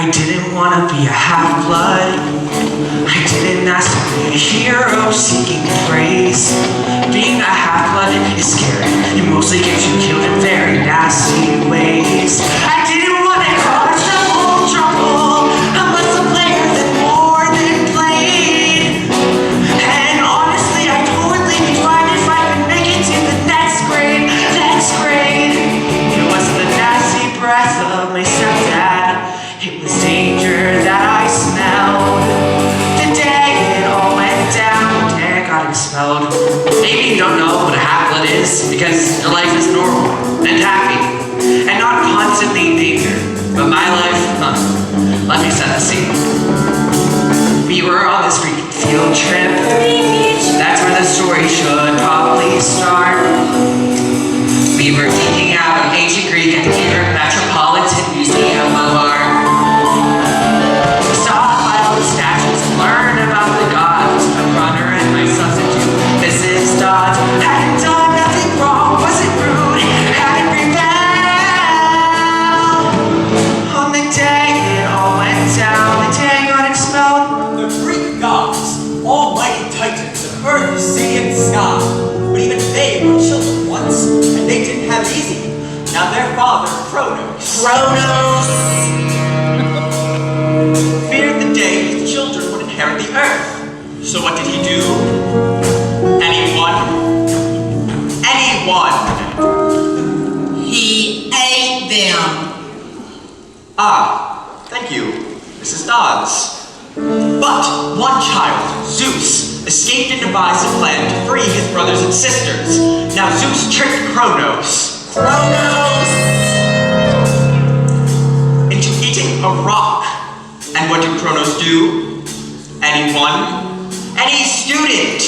I didn't want to be a half-blood. I didn't ask to be a hero seeking praise. Being a half-blood is scary. It mostly gets you killed in very nasty ways. I didn't want to cause trouble unless the player did more than played. And honestly, I'd totally be fine if I could make it to the next grade. It wasn't the nasty breath of my stepdad. It was danger that I smelled. The day it all went down, the day I got expelled. Maybe you don't know what a half-blood is because your life is normal and happy and not constantly in danger. But my life, let me set the scene. We were on this freaking field trip. That's where the story should probably start. We were geeking out on ancient Greek at the Metropolitan Museum of Art. We saw all the statues and learned about the gods. My runner and my substitute, Mrs. Dodds, hadn't done nothing wrong, wasn't rude, hadn't rebelled. On the day it all went down, the day I got expelled. The Greek gods, almighty titans of earth, sea, and sky. But even they were children once, and they didn't have it easy. Now their father, Kronos, feared the day his children would inherit the earth. So what did he do? Anyone? He ate them. Ah, thank you, Mrs. Dodds. But one child, Zeus, escaped and devised a plan to free his brothers and sisters. Now Zeus tricked Kronos into eating a rock. And what did Kronos do? Anyone? Any student?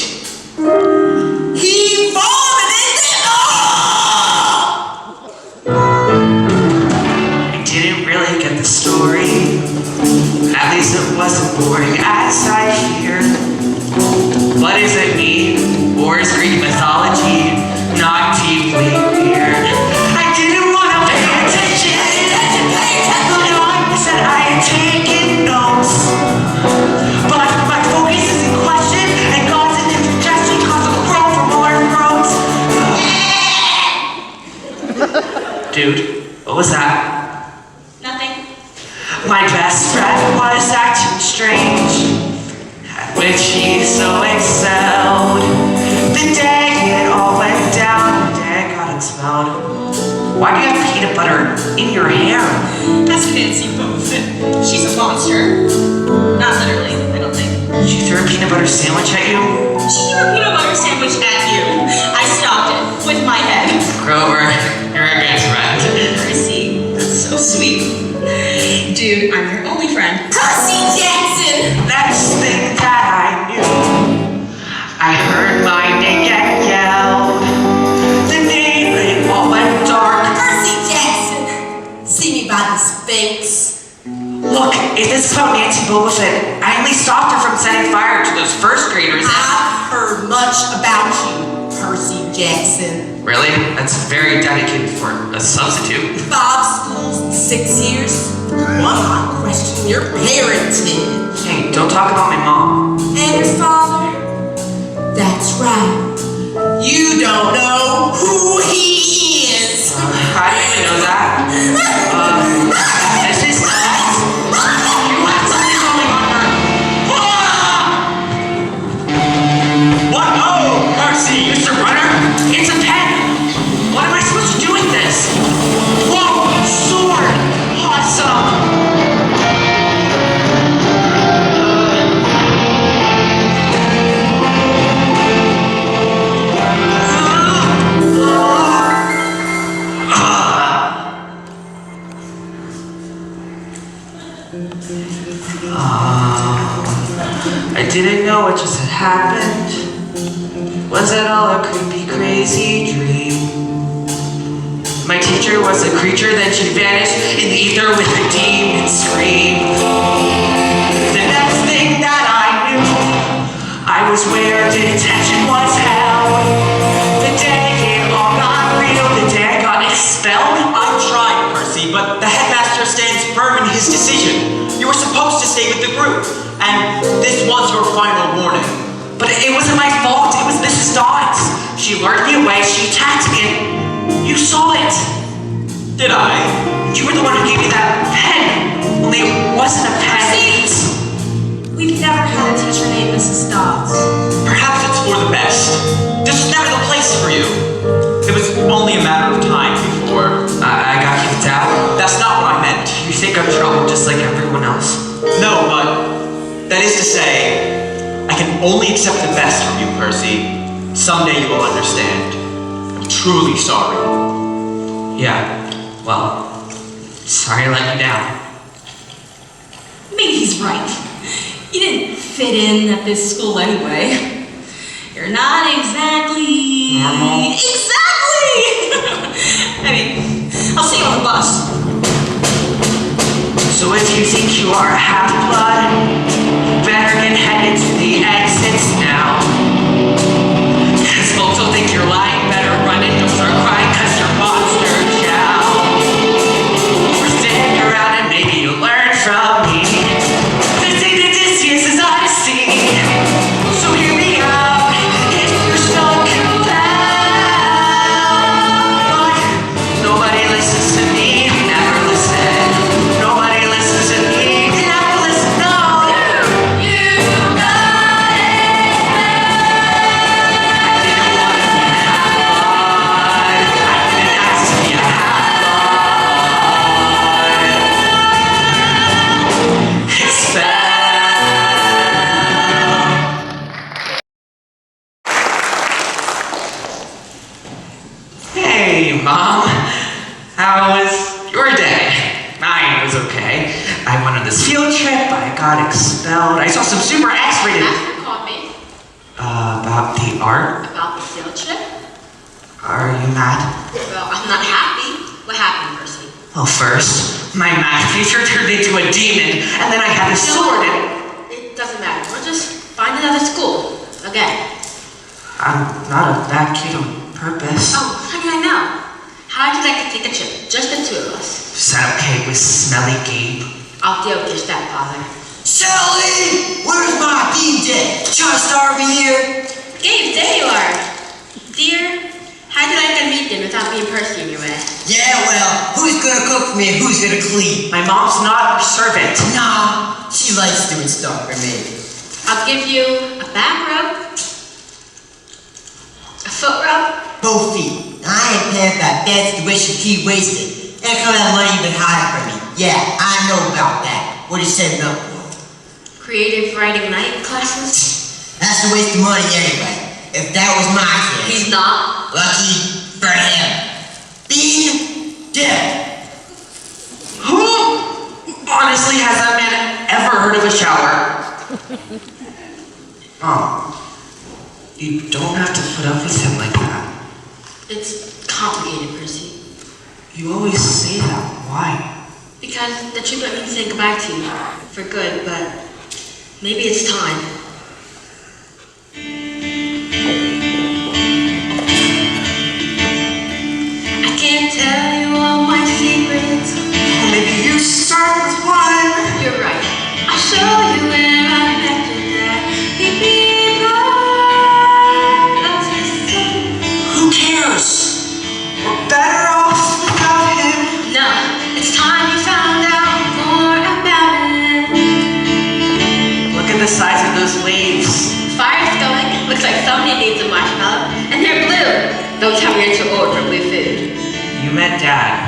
He vomited them all! I didn't really get the story. At least it wasn't boring as I feared. What does it mean? Or is Greek mythology not deeply weird? I didn't want to pay attention. No, I said I had taken notes. But my focus is in question, and God's indigestion caused a growth from all our throats. Dude, what was that? Nothing. My best friend was acting strange, at which he so excelled. The day it all went down, the day I got expelled. Why do you have peanut butter in your hair? That's fancy both. She's a monster. Not literally, I don't think. She threw a peanut butter sandwich at you? She threw a peanut butter sandwich at you. I stopped it with my head. Grover, you're a good friend. Percy, that's so sweet. Dude, I'm your only friend. Percy Jackson! Next thing that I knew, I heard my name get yelled. The name, it all went dark. Percy Jackson! See me by the Sphinx. Look, if this is about Nancy Boba Fett, I only stopped her from setting fire to those first graders. I've heard much about you, Percy Jackson. Really? That's very dedicated for a substitute. 5 schools, 6 years. One might question your parentage. Hey, don't talk about my mom. And your father? That's right. You don't know who he is. How do you even know that? This is nuts. You have something going on her. What? Oh, Percy! Mr. Runner, it's a pen. What am I supposed to do with this? Whoa, sword. Awesome. I didn't know what just had happened. Was it all a creepy, crazy dream? My teacher was a creature, then she vanished in the ether with a demon scream. The next thing that I knew, I was where detention was held. The day it all got real, the day I got expelled. I tried, Percy, but the headmaster stands firm in his decision. And this was your final warning. But it wasn't my fault. It was Mrs. Dodds. She lured me away. She attacked me. And you saw it. Did I? You were the one who gave me that pen. Only it wasn't a pen. We've never had a teacher named Mrs. Dodds. Perhaps it's for the best. This was never the place for you. It was only a matter of time before... I got kicked out. That's not what I meant. You think I'm trouble just like everyone else? No, but that is to say, I can only accept the best from you, Percy. Someday you will understand. I'm truly sorry. Yeah, well, sorry I let you down. Maybe he's right. You didn't fit in at this school anyway. You're not exactly... Normal. Exactly! I mean, I'll see you on the bus. So if you think you are a half-blood, better get headed to the exits now. Cause folks will think you're lying, better run and don't start crying cause you're monster chow. Or stick around and maybe you'll learn from me. This ain't the dizziest as I see. So hear me out if you're so compelled. Nobody listens to me, never listen. Nobody listens to me, never listen, no. You got it. I didn't want to be a half-blood. I didn't ask to be a half-blood. It's bad. Hey, Mom. How was your day? Mine was okay. I went on this field trip. I got expelled. I saw some super X-rated... After coffee about the art? about the field trip. Are you mad? Well, I'm not happy. What happened, Percy? Well, first, my math teacher turned into a demon, and then I had a sword and... It doesn't matter. We'll just find another school. Again. I'm not a bad kid on purpose. Oh, how did I know? How would you like to take a trip? Just the two of us. Is that okay with smelly Gabe? I'll deal with your stepfather. Shelly! Where's my DJ? Trying to start me here? Gabe, there you are. Dear, how do you like a meeting without being Percy in your way? Yeah, well, who's gonna cook for me and who's gonna clean? My mom's not your servant. Nah, she likes doing stuff for me. I'll give you a back rub, a foot rub. Both feet. I ain't paying for that fancy tuition he wasted. Ain't come that money you've been hiding from me. Yeah, I know about that. What are you setting up for? Creative writing night classes. That's a waste of money anyway. If that was my kid. He's not. Lucky for him. Being dead. Who honestly has that man ever heard of a shower? You don't have to put up with him like that. It's complicated, Percy. You always say that. Why? Because the trip let me say goodbye to you for good, but maybe it's time. I can't tell you all my secrets. Maybe you start with one. You're right. I'll show you where I met your dad. He'd be proud of his son. Who cares? We're better off without him. No, it's time you found out more about it. Look at the size of those waves. Fire's going. Looks like somebody needs a marshmallow. And they're blue. Don't tell me you're too old for blue food. You met Dad.